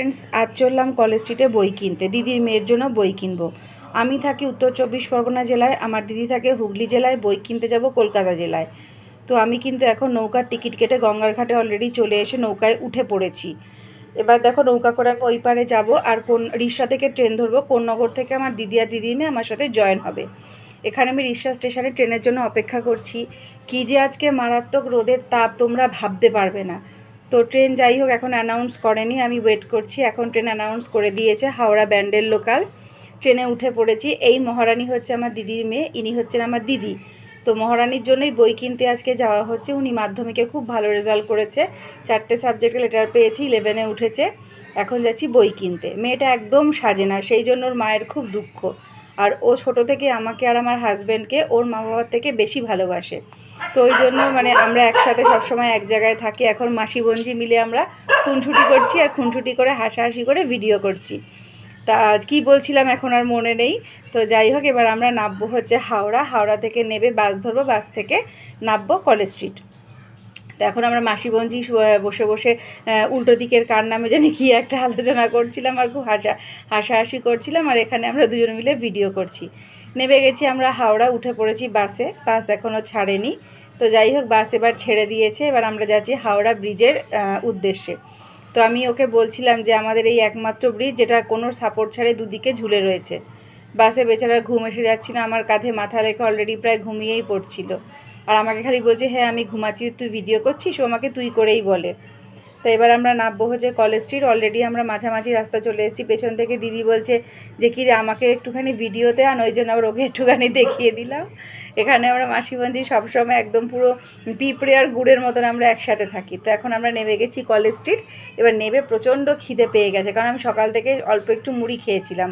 Friends, আজ চললাম college স্ট্রিটে বই কিনতে। দিদির মেয়ের জন্য বই কিনবো। আমি থাকি উত্তর 24 পরগনা জেলায়, আমার দিদি থাকে হুগলি জেলায়। বই কিনতে যাব কলকাতা জেলায়। তো আমি কিন্তু এখন নৌকার টিকিট কেটে গঙ্গার ঘাটে অলরেডি চলে এসে নৌকায় উঠে পড়েছি। এবার দেখো নৌকা করে আমি ওই পারে যাবো, আর কোন রিক্সা থেকে ট্রেন ধরবো। কোন্নগর থেকে আমার দিদি আর দিদির মেয়ে আমার সাথে জয়েন হবে। এখানে আমি রিক্সা স্টেশনে ট্রেনের জন্য অপেক্ষা করছি। কী যে আজকে মারাত্মক রোদের তাপ, তোমরা ভাবতে পারবে না। তো ট্রেন যাই হোক এখন অ্যানাউন্স করেনি, আমি ওয়েট করছি। এখন ট্রেন অ্যানাউন্স করে দিয়েছে, হাওড়া ব্যান্ডেল লোকাল। ট্রেনে উঠে পড়েছি। এই মহারানী হচ্ছে আমার দিদির মেয়ে, ইনি হচ্ছেন আমার দিদি। তো মহারানীর জন্যই বই কিনতে আজকে যাওয়া হচ্ছে। উনি মাধ্যমিকে খুব ভালো রেজাল্ট করেছে, 4টে সাবজেক্টে লেটার পেয়েছি, 11-এ উঠেছে। এখন যাচ্ছি বই কিনতে। মেয়েটা একদম সাজে না, সেই জন্য ওর মায়ের খুব দুঃখ। আর ও ছোটো থেকে আমাকে আর আমার হাজব্যান্ডকে ওর মা বাবার থেকে বেশি ভালোবাসে। তো ওই জন্য মানে আমরা একসাথে সবসময় এক জায়গায় থাকি। এখন মাসি বোনঝি মিলে আমরা খুনসুটি করছি, আর খুনসুটি করে হাসাহাসি করে ভিডিও করছি। তা কি বলছিলাম এখন আর মনে নেই। তো যাই হোক, এবার আমরা নামবো হচ্ছে হাওড়া। হাওড়া থেকে নেবে বাস ধরবো, বাস থেকে নামবো কলেজ স্ট্রিট। তো এখন আমরা মাসি বোনঝি বসে বসে উল্টো দিকের কার নামে জানি কি একটা আলোচনা করছিলাম, আর খুব হাসাহাসি করছিলাম। আর এখানে আমরা দুজন মিলে ভিডিও করছি। নেমে গেছি আমরা হাওড়া, উঠে পড়েছি বাসে। বাস এখনও ছাড়েনি। তো যাই হোক, বাস এবার ছেড়ে দিয়েছে। এবার আমরা যাচ্ছি হাওড়া ব্রিজের উদ্দেশ্যে। তো আমি ওকে বলছিলাম যে আমাদের এই একমাত্র ব্রিজ যেটা কোনো সাপোর্ট ছাড়ে দুদিকে ঝুলে রয়েছে। বাসে বেচারা ঘুম এসে যাচ্ছিল, আমার কাঁধে মাথা রেখে অলরেডি প্রায় ঘুমিয়েই পড়ছিল। আর আমাকে খালি বলছে, হ্যাঁ আমি ঘুমাচ্ছি, তুই ভিডিও করছিস। ও আমাকে তুই করেই বলে। তো এবার আমরা নামবো হচ্ছে কলেজ স্ট্রিট। অলরেডি আমরা মাঝামাঝি রাস্তা চলে এসেছি। পেছন থেকে দিদি বলছে যে কি রে, আমাকে একটুখানি ভিডিওতে আন। ওই জন্য আবার ওকে একটুখানি দেখিয়ে দিলাম। এখানে আমরা মাসিবঞ্জি সবসময় একদম পুরো পিঁপড়ে আর গুড়ের মতন আমরা একসাথে থাকি। তো এখন আমরা নেমে গেছি কলেজ স্ট্রিট। এবার নেমে প্রচণ্ড খিদে পেয়ে গেছে, কারণ আমি সকাল থেকে অল্প একটু মুড়ি খেয়েছিলাম,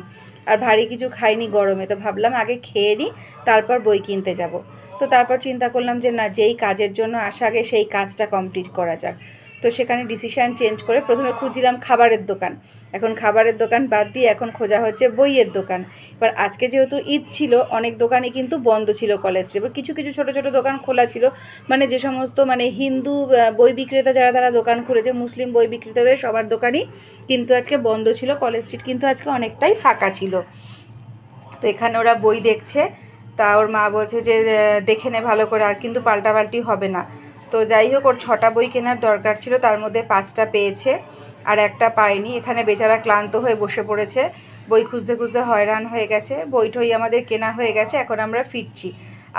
আর ভারী কিছু খাইনি গরমে। তো ভাবলাম আগে খেয়ে নিই, তারপর বই কিনতে যাব। তো তারপর চিন্তা করলাম যে না, যেই কাজের জন্য আসা, আগে সেই কাজটা কমপ্লিট করা যাক। তো সেখানে ডিসিশান চেঞ্জ করে প্রথমে খুঁজছিলাম খাবারের দোকান। এখন খাবারের দোকান বাদ দিয়ে এখন খোঁজা হচ্ছে বইয়ের দোকান। এবার আজকে যেহেতু ঈদ ছিল, অনেক দোকানই কিন্তু বন্ধ ছিল কলেজ স্ট্রিট। এবার কিছু কিছু ছোটো ছোটো দোকান খোলা ছিল, মানে যে সমস্ত মানে হিন্দু বই বিক্রেতা যারা তারা দোকান খুলেছে, মুসলিম বই বিক্রেতাদের সবার দোকানই কিন্তু আজকে বন্ধ ছিল। কলেজ স্ট্রিট কিন্তু আজকে অনেকটাই ফাঁকা ছিল। তো এখানে ওরা বই দেখছে। তা ওর মা বলছে যে দেখে নে ভালো করে, আর কিন্তু পাল্টাপাল্টি হবে না। তো যাই হোক, ওর 6টা বই কেনার দরকার ছিল, তার মধ্যে 5টা পেয়েছে, আর একটা পায়নি। এখানে বেচারা ক্লান্ত হয়ে বসে পড়েছে, বই খুঁজতে খুঁজতে হয়রান হয়ে গেছে। বইটই আমাদের কেনা হয়ে গেছে, এখন আমরা ফিরছি।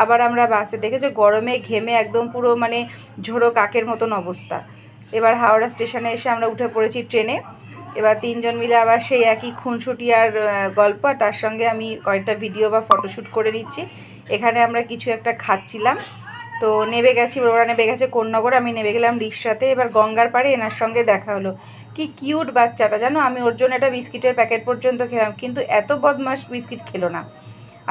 আবার আমরা বাসে দেখেছি গরমে ঘেমে একদম পুরো মানে ঝোড়ো কাকের মতন অবস্থা। এবার হাওড়া স্টেশনে এসে আমরা উঠে পড়েছি ট্রেনে। এবার 3জন মিলে আবার সেই একই খুনসুটি আর গল্প, আর তার সঙ্গে আমি কয়েকটা ভিডিও বা ফটোশ্যুট করে নিচ্ছি। এখানে আমরা কিছু একটা খাচ্ছিলাম। তো নেমে গেছি, ওরা নেমে গেছে কোন্নগর, আমি নেমে গেলাম রিক্সাতে। এবার গঙ্গার পাড়ে এনার সঙ্গে দেখা হলো। কি কিউট বাচ্চাটা জানো, আমি ওর জন্য একটা বিস্কিটের প্যাকেট পর্যন্ত খেলাম, কিন্তু এত বদমাস বিস্কিট খেলো না।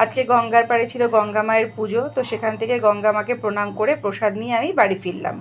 আজকে গঙ্গার পাড়ে ছিল গঙ্গা মায়ের পুজো, তো সেখান থেকে গঙ্গা মাকে প্রণাম করে প্রসাদ নিয়ে আমি বাড়ি ফিরলাম।